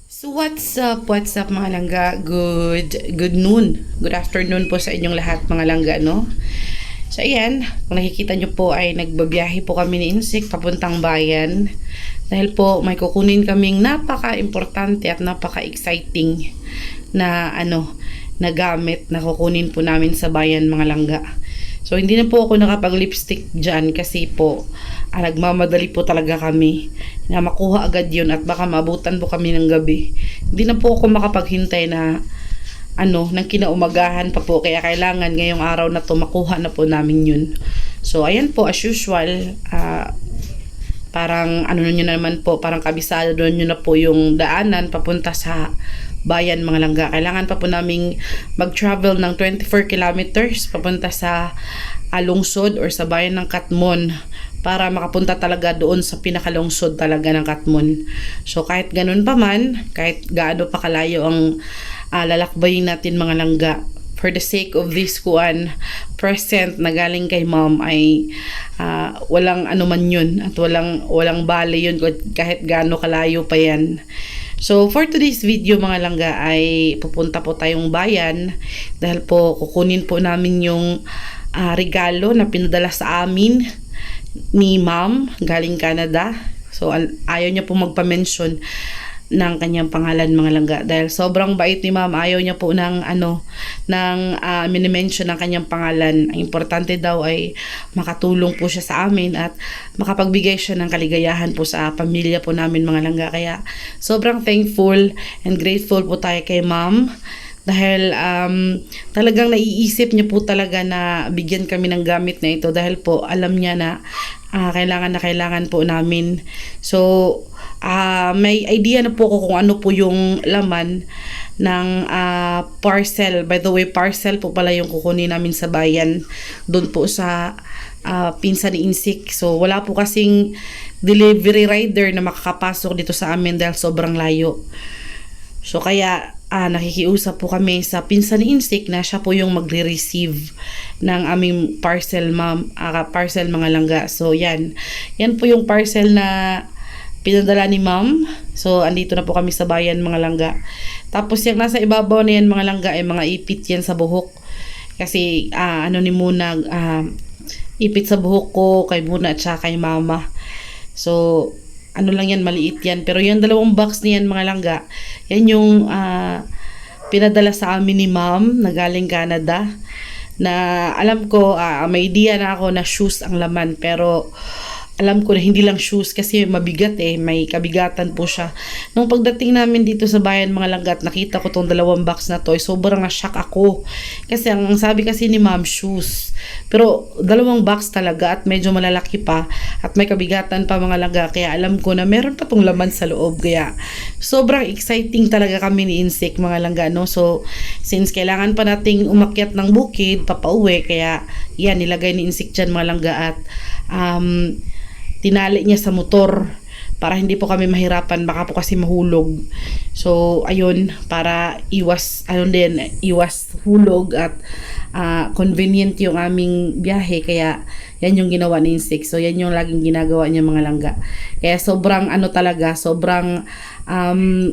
So what's up? What's up mga langga? Good noon. Good afternoon po sa inyong lahat mga langga, no? So ayan, kung nakikita nyo po ay nagbabiyahe po kami ni Insik papuntang bayan. Dahil po may kukunin kaming napaka-importante at napaka-exciting na na gamit na kukunin po namin sa bayan mga langga. So hindi na po ako nakapag-lipstick dyan kasi po nagmamadali po talaga kami na makuha agad yun at baka maabutan po kami ng gabi. Hindi na po ako makapaghintay na ng kinaumagahan pa po, kaya kailangan ngayong araw na to makuha na po namin yun. So ayan po, as usual, parang nyo naman po, parang kabisado nyo na po yung daanan papunta sa bayan mga langga. Kailangan pa po naming mag-travel ng 24 kilometers papunta sa lungsod or sa bayan ng Katmon para makapunta talaga doon sa pinakalungsod talaga ng Katmon. So kahit ganun pa man, kahit gaano pa kalayo ang lalakbayin natin mga langga, for the sake of this present na galing kay mom ay walang man yun at walang bale yun kahit gaano kalayo pa yan. So for today's video mga langga ay pupunta po tayong bayan dahil po kukunin po namin yung regalo na pinadala sa amin ni ma'am galing Canada. So ayaw niya po magpa-mention ng kanyang pangalan mga langga dahil sobrang bait ni ma'am. Ayaw niya po ng minimension ng kanyang pangalan. Ang importante daw ay makatulong po siya sa amin at makapagbigay siya ng kaligayahan po sa pamilya po namin mga langga. Kaya sobrang thankful and grateful po tayo kay ma'am dahil talagang naiisip niya po talaga na bigyan kami ng gamit na ito dahil po alam niya na kailangan po namin. So may idea na po ko kung ano po yung laman ng parcel. By the way, parcel po pala yung kukunin namin sa bayan doon po sa pinsan ni Insik. So wala po kasing delivery rider na makakapasok dito sa amin dahil sobrang layo. So kaya nakikiusap po kami sa pinsan ni Insik na siya po yung magre-receive ng aming parcel parcel mga langga. So yan po yung parcel na pinadala ni ma'am. So andito na po kami sa bayan mga langga. Tapos yung nasa ibabaw na yan mga langga ay mga ipit yan sa buhok. Kasi ni Muna ipit sa buhok ko kay Muna at saka kay mama. So lang yan, maliit yan. Pero yung dalawang box niyan mga langga, yan yung pinadala sa amin ni ma'am na galing Canada. Na alam ko, may idea na ako na shoes ang laman. Pero alam ko na hindi lang shoes kasi mabigat may kabigatan po siya. Nung pagdating namin dito sa bayan mga langga at nakita ko tong dalawang box na to, sobrang na-shock ako. Kasi ang sabi kasi ni ma'am, shoes. Pero dalawang box talaga at medyo malalaki pa at may kabigatan pa mga langga. Kaya alam ko na meron pa tong laman sa loob. Kaya sobrang exciting talaga kami ni Insik mga langga, no? So since kailangan pa nating umakyat ng bukid papauwi, kaya yan nilagay ni Insik dyan mga langga at tinali niya sa motor para hindi po kami mahirapan, baka po kasi mahulog. So ayun, para iwas hulog at convenient yung aming biyahe, kaya yan yung ginawa ni Insik. So yan yung laging ginagawa niya mga langga. Kaya sobrang talaga, sobrang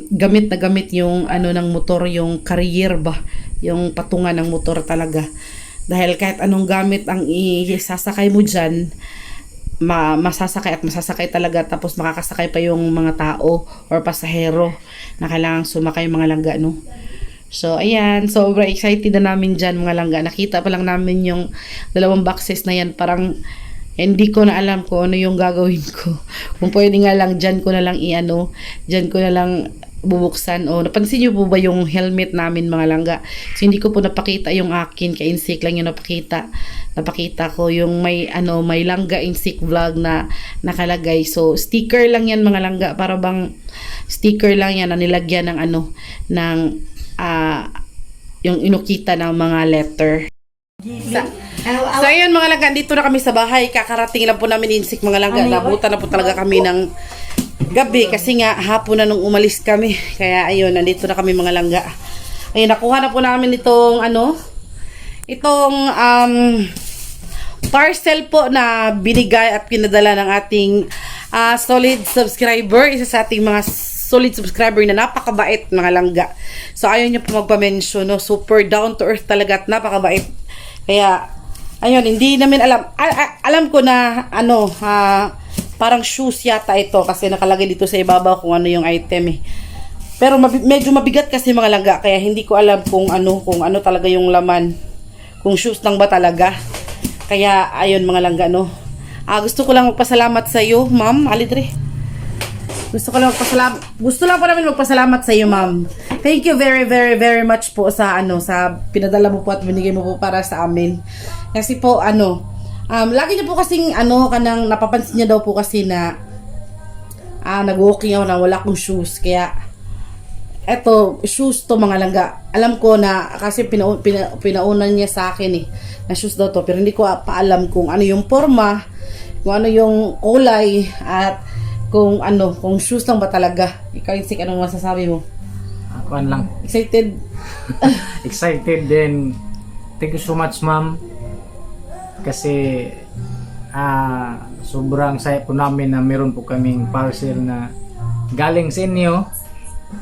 gamit na gamit yung ng motor, yung carrier ba, yung patungan ng motor talaga. Dahil kahit anong gamit ang isasakay mo dyan, masasakay talaga, tapos makakasakay pa yung mga tao or pasahero na kailangang sumakay mga langga, no? So ayan, sobrang excited na namin dyan mga langga. Nakita pa lang namin yung dalawang boxes na yan, parang hindi ko na alam kung ano yung gagawin ko. Kung pwede nga lang dyan ko na lang dyan ko na lang bubuksan. O napansin niyo po ba yung helmet namin mga langga? So hindi ko po napakita yung akin, kay Insik lang yung napakita ko yung may langga Insik vlog na nakalagay. So sticker lang yan mga langga, para bang sticker lang yan na nilagyan ng ng yung inukita ng mga letter. So ayun mga langga, dito na kami sa bahay. Kakarating lang po namin Insik mga langga. Nabutan na po talaga kami ng gabi kasi nga hapon na nung umalis kami. Kaya ayun, nandito na kami mga langga. Ayun, nakuha na po namin itong parcel po na binigay at pinadala ng ating solid subscriber, isa sa ating mga solid subscriber na napakabait mga langga. So ayaw niya po magpa-mention, no? Super down to earth talaga at napakabait. Kaya ayun, hindi namin alam. Alam ko na ano, parang shoes yata ito kasi nakalagay dito sa ibabaw kung ano yung item eh. Pero medyo mabigat kasi mga langga, kaya hindi ko alam kung ano talaga yung laman. Kung shoes lang ba talaga. Kaya ayun mga langga, no. Gusto ko lang magpasalamat sa iyo, Ma'am Alidre. Gusto lang po namin magpasalamat sa iyo, Ma'am. Thank you very, very, very much po sa sa pinadala mo po at binigay mo po para sa amin. Kasi po lagi niyo po kasing kanang napapansin niya daw po kasi na nag-walking ako na wala akong shoes. Kaya eto, shoes to mga langga. Alam ko na kasi pinaunan niya sa akin na shoes daw to, pero hindi ko pa alam kung ano yung forma, kung ano yung kulay, at kung shoes lang ba talaga. Ikaw, Insik, anong masasabi mo? Ako lang. Excited? Excited din. Thank you so much, ma'am. Kasi sobrang saya po namin na meron po kaming parcel na galing sa inyo.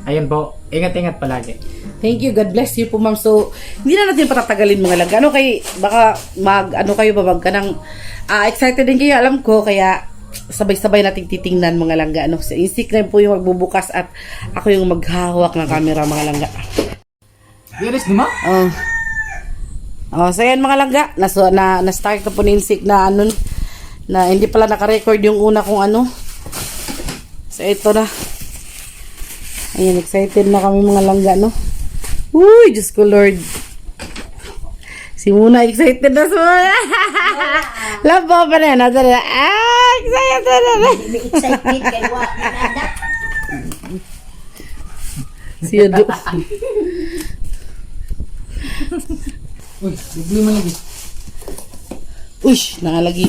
Ayun po, ingat-ingat palagi. Thank you, God bless you po, ma'am. So, hindi na natin patatagalin mga langga. Baka kayo ba kanang excited din kayo, alam ko, kaya sabay-sabay nating titingnan mga langga. Si Insik na po yung magbubukas at ako yung maghahawak ng camera mga langga. Yes, di ma? So yan mga langga, na-start na po ni Insik na na hindi pala naka-record yung una kung So ito na. Ayan, excited na kami mga langga, no? Uy, Diyos ko Lord. Si Muna excited na sa mga. Labo pa na yan. Excited na. Excited kay wa nada. Si Yado. Uy, bibili mo lagi. Uy, nakalagi.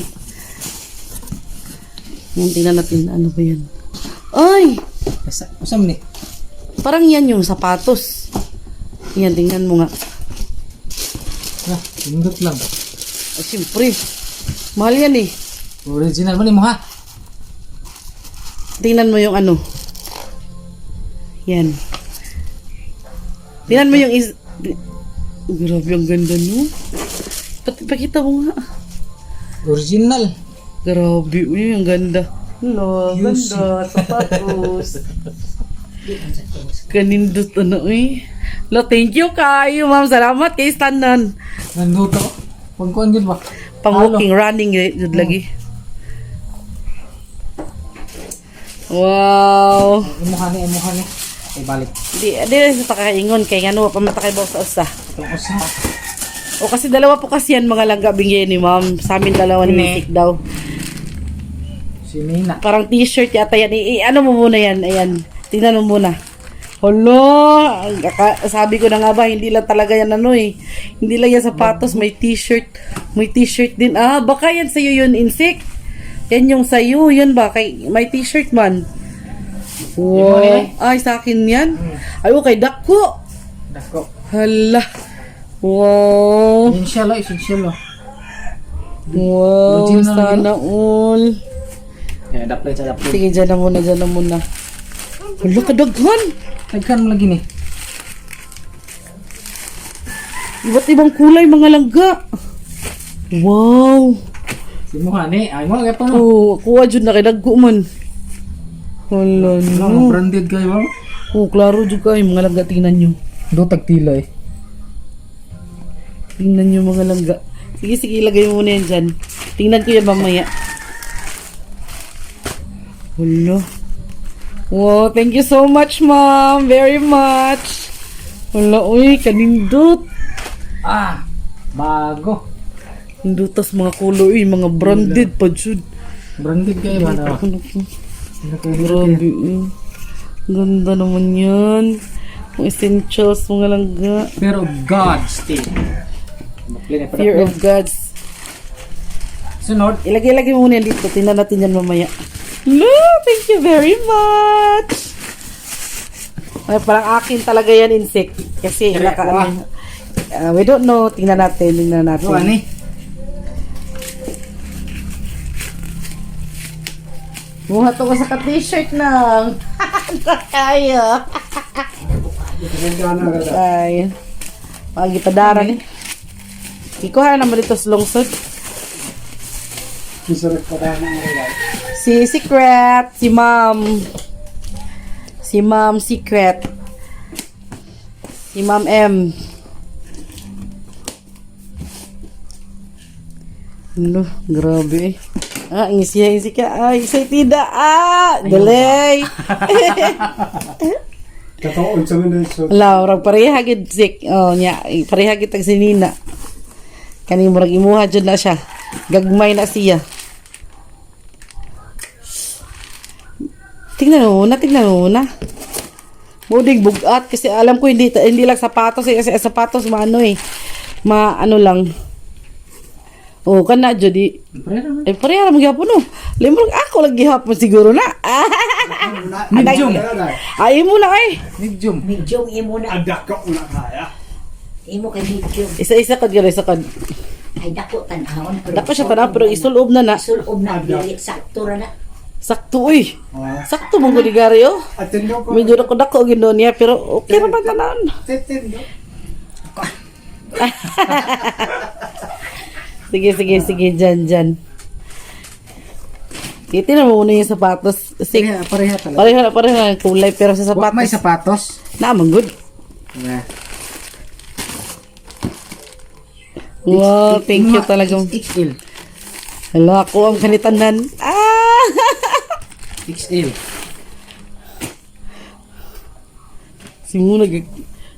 Yan, tingnan natin. Ano ba yan? Ay! Usam ni? Parang yan yung sapatos. Yan, tingnan mo nga. Pindot lang. Siyempre. Mahal yan eh. Original mo ni mo ha? Tingnan mo yung Yan. Tingnan mo yung grabe, ang ganda, no? Pakita mo nga. Original. Grabe, uy, ang ganda. Hello, ganda. Sapatos. Kanindot thank you kayo, ma'am. Salamat kay Stanan. Nanduto. Pagkuhan din ba? Pang-walking, running, yun lagi. Wow. Imuha ni. Ay, balik. Di sa pakaingon kay ngano pamatakay ba sa usa. Usa. O kasi dalawa po kasi yan mga langga bingay ni ma'am. Sa amin dalawa ni Mystic daw. Si Nina. Parang t-shirt yata yan. Ano mo muna yan? Ayan. Tingnan mo muna. Hala! Sabi ko na nga ba, hindi lang talaga yan Hindi lang yan sapatos. May t-shirt. May t-shirt din. Baka yan sa'yo yun, Insik. Yan yung sa'yo. Yan ba? May t-shirt man. Wow. Ay, sa akin yan. Ay, okay. Dako. Hala. Wow. Essential. Wow. Sana all. Kaya dapat sa dapat. Sige, dyan na muna. Hala, kadaghan. Tagkan mo lagi ni. Iba't ibang kulay, mga langga. Wow. Si Muha ni. Ay mo, kaya pa no. Oh, kuha dyan na kinagko man. Hala, no. Branded kayo ba? Klaro dyan kayo, mga langga. Tingnan nyo. Do tagtila eh. Tingnan nyo, mga langga. Sige, ilagay mo muna yan dyan. Tingnan ko yan mamaya. Hala. Wow, thank you so much, ma'am. Very much. Hala, uy, kanindot. Bago. Indutas mga color, mga branded pa dyan. Branded kayo ba na? Grabe, ganda naman yan. Mga essentials, mga langga. Pero God still. Fear of God's. Sunod. Ilagay mo muna yan dito. Tingnan natin yan mamaya. No, thank you very much. Ay, parang akin talaga yan, Insik. Kasi we don't know. Tingnan natin. Ano Buhat ko sa ka-t-shirt lang. Kayo. Ay. Pagipadaran eh. Ikuha naman dito sa lungsod. Si Secret, si Ma'am. Si Ma'am Secret. Si Ma'am M. Ano, grabe. Ngisi ka. Ay, excited delay. Kataon sa mga so. Laura, pareha gid sik. Oh, nya, pareha gid tag sinina. Kani murag imuha jud na siya. Gagmay na siya. Tingnan mo na. Buding bugat kasi alam ko hindi lang sapatos kasi sapatos maano maano lang. Oh, kana jud pareha ra magyapon no. Limrog ako lagi hapon siguro na. Medium. Ay mo na Medium. Medium imo na. Adaka una kaya. Imo kay medium. Isa-isa kad gira isa kad. Ay dako tanahon. Dako siya tanaw pero isulob na. Sulob na dili sakto ra na. Sakto Sakto mong guligari oh. Atendo ko. Medyo dako gid niya pero okay ra man tanan. Tetendo. Sige, dyan. Titignan mo muna yung sapatos. Pareha talaga. Pareha ang kulay, pero sa Wa sapatos, may sapatos. naman good. Yeah. Wow, thank you talaga. XL. Hala, ako ang kanitanan. XL. Simunag.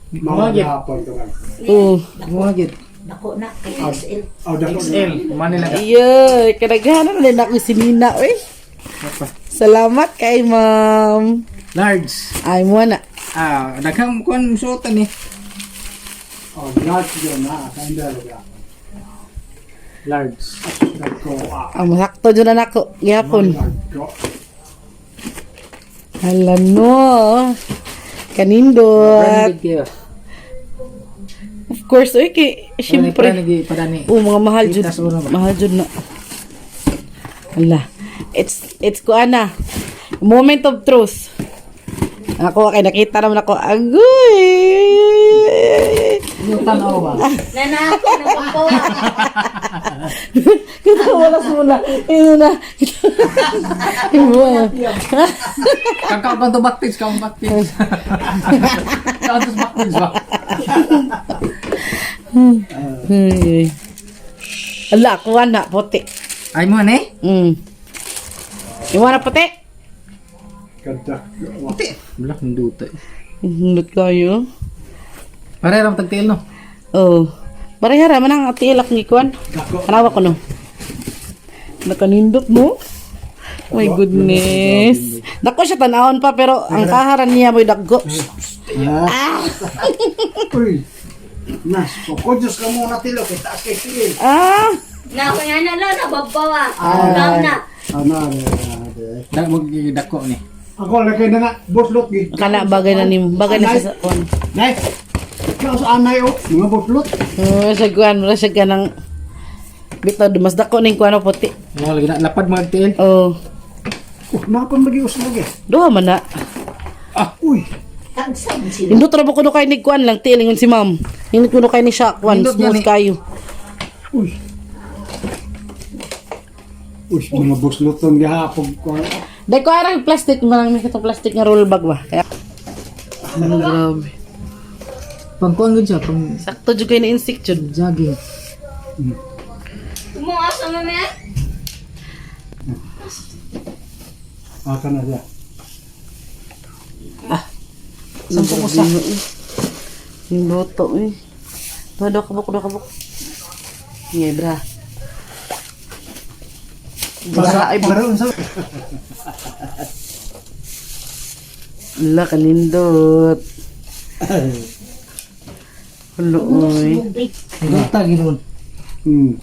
Mga hapon to lang. Oh. Gumagit. Dako na kay XL. Dako. XL. Manila ka. Ayay, kadaghanan na ako sinina, oy. Apa? Salamat kay ma'am. Large. Ay mo na. Daghang kuan suotan eh. Large yun na. Kanda lugar. Large. Dako. Masakto dyan na ako. Gihapon. Dako. Hala no. Kanindot. Branded kayo. Of course, oy, syempre. Padani. Mga mahal jud. Itas uno ba? Mahal jud na. Hala. It's ko ana. Moment of truth. Ako kay nakita naman ako. Agoy. Yung tanaw ba? Nanako na po. Kita wala sula. Ino na. Kakao to backpage, kakao backpage. Kakao to backpage ba? Ala, kuha na, puti. Ay mo ne? Iwan na puti. Kanda. Black ng duta. Hindot kayo. Pareha ram tagtiil no. Oh. Barehara man ang atiilak ni Kwan. Hanawa ko no. Nakanindot mo. My goodness. Dako siya tanahon pa pero ang kaharan niya mo'y daggo. Uy. Nas, pokojos ka muna tilo kita kay sige. Na ko yan na na babawa. Gam na. Dako ni. Ako laki na nga boslot gid. Kana bagay na ni bagay na siya sa Kwan. Nay. Ikaw sa anay mga boslot. Siya Kwan, wala siya ganang bitaw mas dako ning Kwan puti. Mo lagi na lapad mga tiil. Oh. Napam lagi usog eh. Duha man na. Uy. Tagsan sila. Indot ra ba kuno kay ni Kwan lang tilingon si ma'am. Indot kuno kay ni siya Kwan Indot smooth yan, kayo. Uy. Uy, mga busluton gihapon ko. Dai ko ara plastic man may katong plastic nga roll bag ba. Kaya grabe. Pagkuan gud siya pang Sakto jud kay na insect jud. jogging. Mo asa mo me? Aka na siya. Sampo ko sa. Yung loto eh. Dodo kabuk. Iya bra. Basa ay Para unsa? la kanindot. Hello oy. Duta ginon.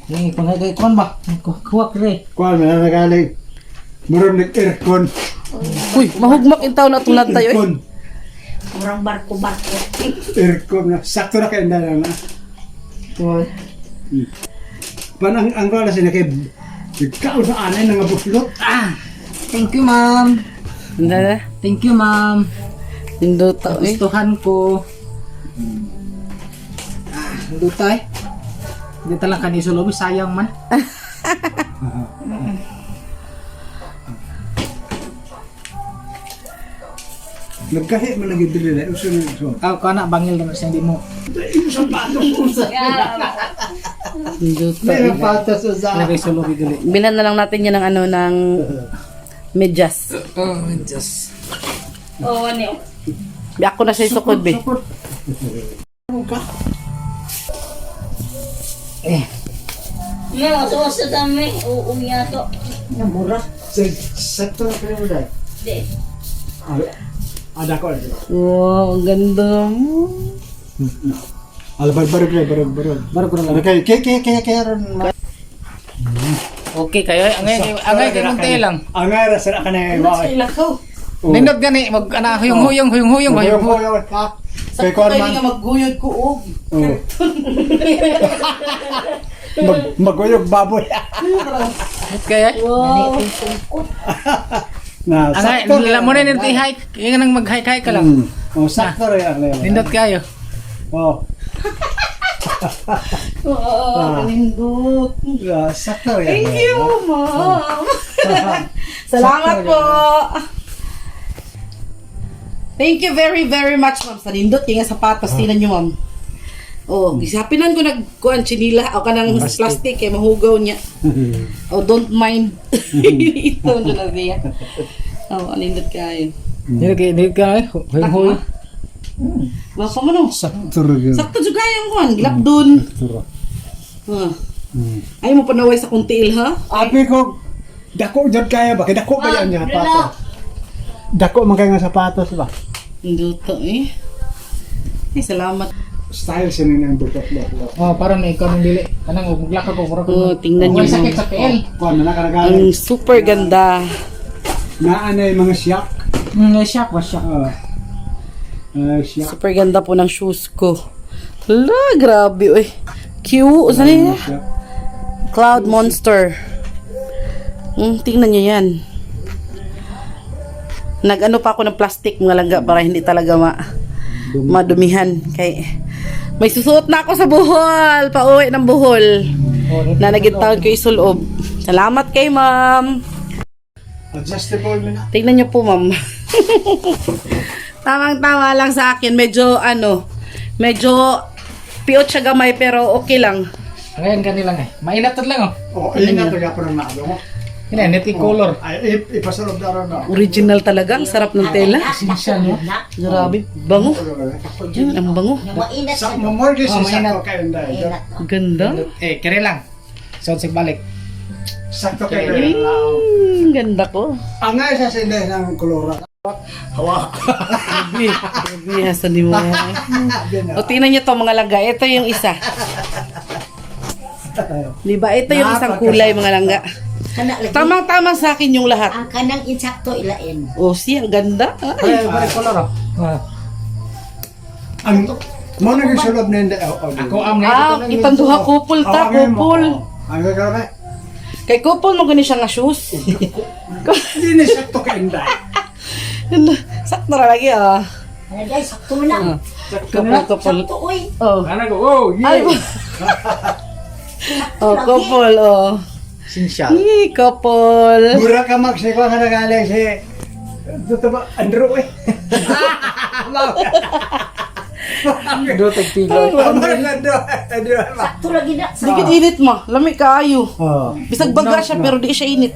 Ni pangagay kon ba? Kuwak re. Kuan na nagaling. Meron ng aircon. Uy, mahugmak in taon na itong natay oy. Aircon. Murang barko-barko. Aircon na. Sakto na kayo na na. Panang ang wala sila kay ikaw sa anay nga buslot. Thank you, ma'am. Ganda. Thank you, ma'am. Induto eh. Gustuhan ko. Dutay. Hindi talang kanisulob, sayang man. Nagkahit man lagi dili na. Uso na uso. Ako na bangil na sa hindi mo. Imo sapatos usa. Induto May eh. sapatos usa. Lagay sulob dili. Bilan na lang natin yan ng ano ng medyas. Oh, just. Oo, ano. Ako na sa sukod be. May oso sa dami. Oo, yato. Mura. Sakto na kayo dai. Di. Ada ko. Wow, ang ganda mo. Ala barog. Baru ko na lang. Kaya ron. Okay kayo, angay kay mong tayo lang. Ang ara sa kanay ba. Ilakaw. Nindot gani mag ana huyong. Kay ko man. magguyod ko og. Maguyog baboy. Kaya. Wow. Na Angay, sakto. mo na nito i-hike. Yung nang mag-hike ka lang. Oh, sakto rin ang level. Nindot kayo. Oh, Wow, nindot. sakto rin. Thank you, ma'am. Salamat po. Thank you very, very much, ma'am. Sa nindot, yung sapatos, tinan nyo, ma'am. Oh, gisapinan ko nagkuan chinila o kanang plastic kay mahugaw niya. Oh, don't mind. Ito na siya. Oh, anindot kayo. Nindot kayo. Huyong. Wa pa man oh. Sakto rin. Sakto jud kayo ang kuan, gilapdon. Ha. Ay mo panaway sa kuntiil ha? Abi ko, dako dyan kaya ba? Kaya dako ba yan yung sapatos? Dako man kaya nga sapatos ba? Induto eh. Ay, salamat. Style siya nila yung butot-butot. Oh, para na ikaw nang dili. Kanang uglak ako para Oh, tingnan niyo. sakit sa PL. Kuan na Ang nakaragalan. super ganda. Naanay mga siyak. Shock was shock. Siyak. Super ganda po ng shoes ko. Hala, grabe oy. Cute. Saan niya? Siyak. Cloud Monster. Tingnan niyo yan. Nag-ano pa ako ng plastic mga langga para hindi talaga madumihan. Kay may susuot na ako sa Bohol. Pauwi ng Bohol. Na nagintawad ko isulob. Salamat kay ma'am. Adjustable na. Tingnan niyo po ma'am. Tamang-tama lang sa akin. Medyo piot siya gamay pero okay lang. Ngayon kanilang eh. Mainat lang oh. Oh, ayun na taga pa na ano. Net color. Ay, ipasalob na rin na. Original talaga. Ang sarap ng tela. Sinsyan mo. Grabe. Bango. Yan, ang bango. Mainat Sa sa mamorgue si mainat. sakto kayo dahil. Ganda. Kere lang. Sonsig balik. Sakto kayo dahil. Ganda ko. Ang nga sa sinday ng kolora. Hawak. Grabe, hasan ni mo. O, tingnan niyo to mga langga. Ito yung isa. Diba? Ito yung isang kulay mga langga. kana lagi. Tamang-tama sa akin yung lahat. Ang kanang insakto ilain. O, siya, ganda. Ay, Pare color oh. Ang mo nang isulob na hindi. Ako am na kitang duha kupol ta, kupol. Ang gagawin. Kay kupol mo gani siya nga shoes. Hindi na sakto kayo dahil. Sakto ra lagi ah. Ano dai sakto na. Kupol. Sakto oy. Oh. Ana ko. Oh, Ay. Oh, couple, oh. Sinsyan. Hey, couple. Mura ka magsikwa ka nagaling si... Ito ba? Andrew eh. Do tagtigoy. Andrew. Sakto lagi na. Digit init mo. Lami kaayo. Oh. Bisag baga siya pero di siya init.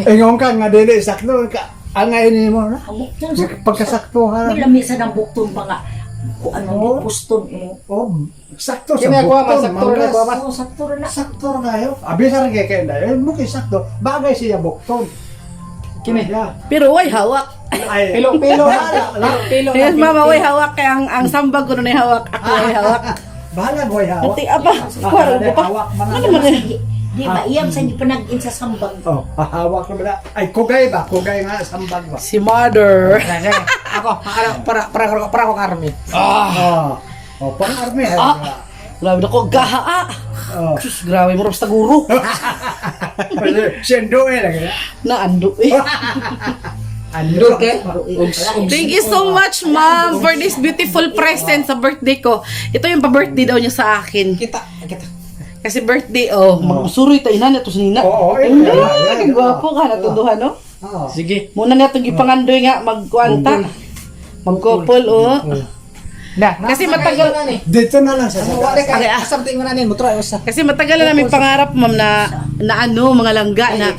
Ingon ka nga dili sakto ka. Ang ngayon mo na. Ang bukton Pagkasakto ha. May lamisa ng bukton pa nga. Kung ano Oh. di puston mo. Oh, sakto sa Kini ako bukton, sakto manggas. na ko ba? Oo, sakto rin na. Sakto na kayo. Abisa rin kayo dahil. Mukha sakto. Bagay siya bukton. Kini. Yeah. Pero way hawak. Ay, Pilo. Pilo. Yes, mama, way hawak. Kaya ang sambag ko na hawak. Ako way hawak. bahala ko hawak. Ati, apa? Kwaro ko pa. Hawak man. Ano man eh? Di ba iyam sa panag-in sa sambag. Oh, hawak na ba? Ay, kugay ba? Kugay nga sambag ba? Si mother. Ako, para ko army. Oh, pang army. Grabe na ko. Gaha. Oh. Sus, grabe mo. Basta guro. Sendo eh lagi. Naando eh. Andrew, okay? Thank you so much, ma'am, for this beautiful present sa birthday ko. Ito yung pa-birthday daw niya sa akin. Kita. Kasi birthday, magsuroy tayo na ito sinina. Oo, Ay, gwapo ka, natuduhan, no? Sige. Muna na itong ipangandoy nga, magkwanta. Magkopol, Kasi matagal, Dito na lang sa Something mo na nin, mo try usa. kasi matagal na namin pangarap, ma'am, na mga langga, na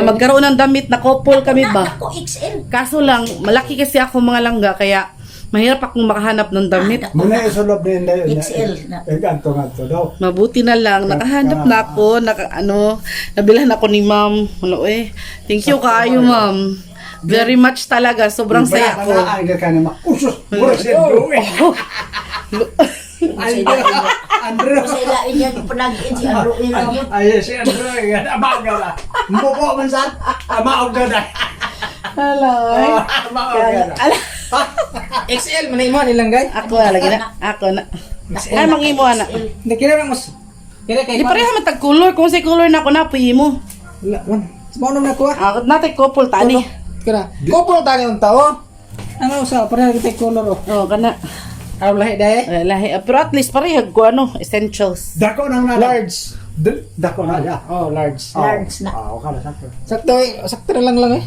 magkaroon ng damit na couple kami ba? Ako XL. Kaso lang, malaki kasi ako mga langga, kaya mahirap akong makahanap ng damit. muna yung sulod na yun. XL na. Ganto daw. Mabuti na lang, nakahanap na ako, nabilhan ako ni ma'am. Wala thank you kaayo, ma'am. Very much talaga, sobrang saya ko. Aga ka na makusos. Mura siya doon. Andrew. Sa ilain niya panagin si Aro ina niyo. Ay, si Andrew. Amaog na ba? Mbubo man saan? Amaog na na. Hello. Amaog na na. XL man imo nilang guy. Ako lagi na. Ako na. Ay, mangimo na. Hindi kira lang mas. Kira kay. Di pareha matag color. Kung sa color na ako na, puyi mo. Wala man. Sumo na ko. Ako natin couple tani. Kira. Couple tani un tao. Ano sa pareha kita color Kana. Araw lahi dahi. Lahi. Pero at least pareha ko essentials. Dako nang na. Large. Dako na ya. Oh, large. Large na. Okay na sakto. Sakto na lang eh.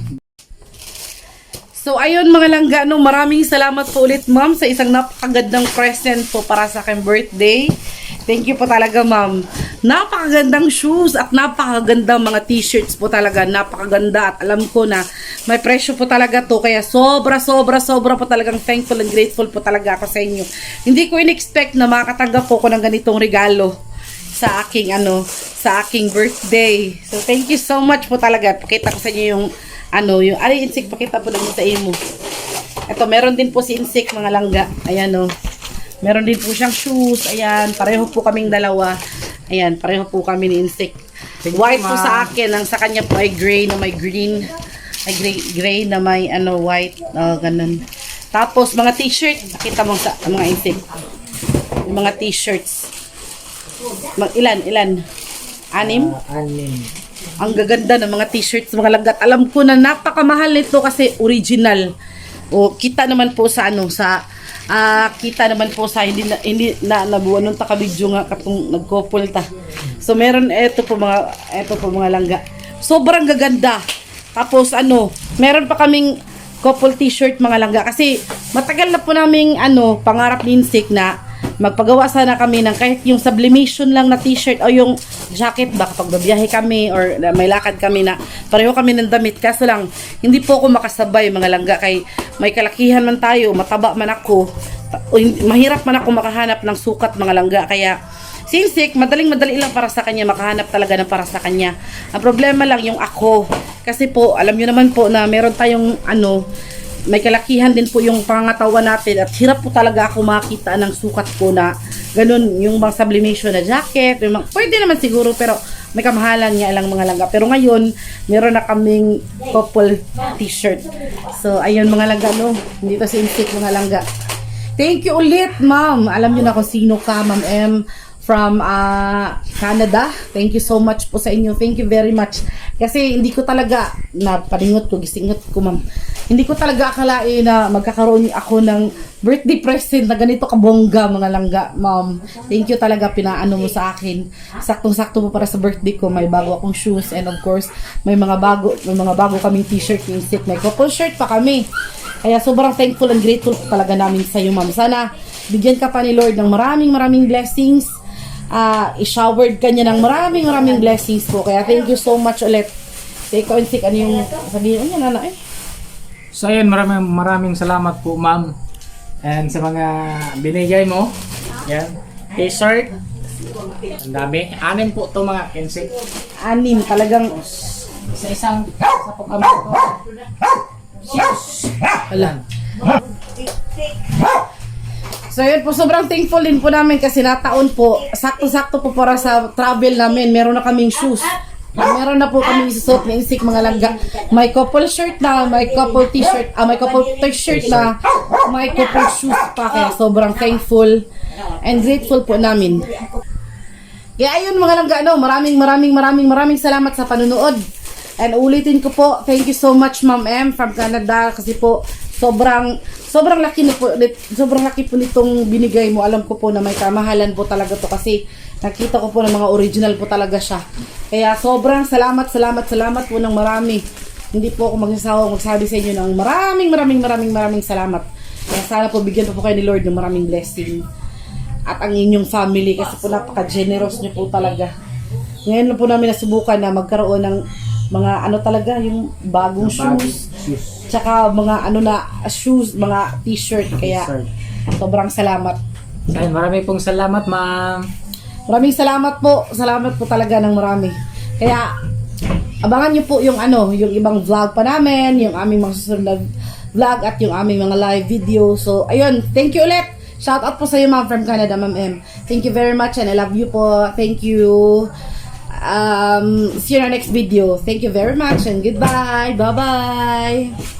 So ayun mga langga, maraming salamat po ulit ma'am sa isang napakagandang present po para sa aking birthday. Thank you po talaga ma'am. Napakagandang shoes at napakagandang mga t-shirts po talaga. Napakaganda at alam ko na may presyo po talaga to. Kaya sobra po talagang thankful and grateful po talaga ako sa inyo. Hindi ko in-expect na makatanggap po ko ng ganitong regalo sa aking sa aking birthday. So thank you so much po talaga. Pakita ko sa inyo yung insik, pakita po namin sa imo. Ito, meron din po si insik mga langga. Ayan meron din po siyang shoes. Ayan, pareho po kaming dalawa. Ayan, pareho po kami ni insik. White po sa akin, ang sa kanya po ay gray na may green. Ay gray na may white. Ganun. Tapos mga t-shirt, nakita mo sa mga insik. Yung mga t-shirts. Ilan? 6? 6. Ang gaganda ng mga t-shirts, mga langgat. Alam ko na napakamahal nito kasi original. Kita naman po sa kita naman po sa hindi na nabuwan nung takabidyo nga katong nagkopol ta. So meron ito po mga langga. Sobrang gaganda. Tapos meron pa kaming couple t-shirt mga langga kasi matagal na po naming pangarap ni Insik na magpagawa sana kami ng kahit yung sublimation lang na t-shirt o yung jacket ba kapag babiyahe kami or may lakad kami na pareho kami ng damit. Kaso lang, hindi po ako makasabay mga langga kay may kalakihan man tayo, mataba man ako, mahirap man ako makahanap ng sukat mga langga. Kaya sinsik, madaling-madali lang para sa kanya, makahanap talaga ng para sa kanya. Ang problema lang yung ako. Kasi po, alam nyo naman po na meron tayong may kalakihan din po yung pangangatawan natin at hirap po talaga ako makita ng sukat ko na ganun yung mga sublimation na jacket, pwede naman siguro pero may kamahalan niya lang mga langga. Pero ngayon, meron na kaming couple t-shirt. So, ayun mga langga, dito si Insik mga langga. Thank you ulit, ma'am. Alam niyo na kung sino ka, Ma'am M from Canada. Thank you so much po sa inyo. Thank you very much. Kasi hindi ko talaga gisingot ko, ma'am. Hindi ko talaga akalain na magkakaroon ako ng birthday present na ganito kabongga mga langga, ma'am. Thank you talaga, pinaano mo sa akin. Saktong-sakto po para sa birthday ko. May bago akong shoes and of course, may mga bago kaming t-shirt, yung sit. May couple shirt pa kami. Kaya sobrang thankful and grateful talaga namin sa iyo, ma'am. Sana bigyan ka pa ni Lord ng maraming blessings. I-showered ka niya ng maraming blessings po. Kaya thank you so much ulit. So, ikaw, Insik, ano yung sabihin niya, nana? So ayun, maraming salamat po ma'am. And sa mga binigay mo. Yan. T-shirt. Ang dami. 6 po to mga insik. 6, talagang Isa po kami ito. wala. So yun po, sobrang thankful din po namin kasi nataon po, sakto-sakto po para sa travel namin. Meron na kaming shoes. Meron na po kami isusuot ni Insik mga langga. May couple shirt na, may couple t-shirt, may couple t-shirt na, may couple shoes pa. Kaya sobrang thankful and grateful po namin. Kaya ayun mga langga, maraming salamat sa panunood. And ulitin ko po, thank you so much Ma'am M from Canada kasi po sobrang laki po nitong binigay mo. Alam ko po na may kamahalan po talaga to kasi nakita ko po ng mga original po talaga siya. Kaya sobrang salamat po ng marami. Hindi po ako magsasawang magsabi sa inyo ng maraming salamat. Kaya sana po bigyan po kayo ni Lord ng maraming blessing. At ang inyong family kasi po napaka-generous niyo po talaga. Ngayon lang po namin nasubukan na magkaroon ng mga talaga yung bagong shoes. Tsaka mga shoes, mga t-shirt. Kaya sobrang salamat. Ayun, marami pong salamat, ma'am. Maraming salamat po. Salamat po talaga ng marami. Kaya abangan niyo po yung yung ibang vlog pa namin, yung aming mga susunod na vlog at yung aming mga live video. So, ayun, thank you ulit. Shout out po sa iyo, ma'am, from Canada, Ma'am M. Thank you very much and I love you po. Thank you. See you in our next video. Thank you very much and goodbye. Bye-bye.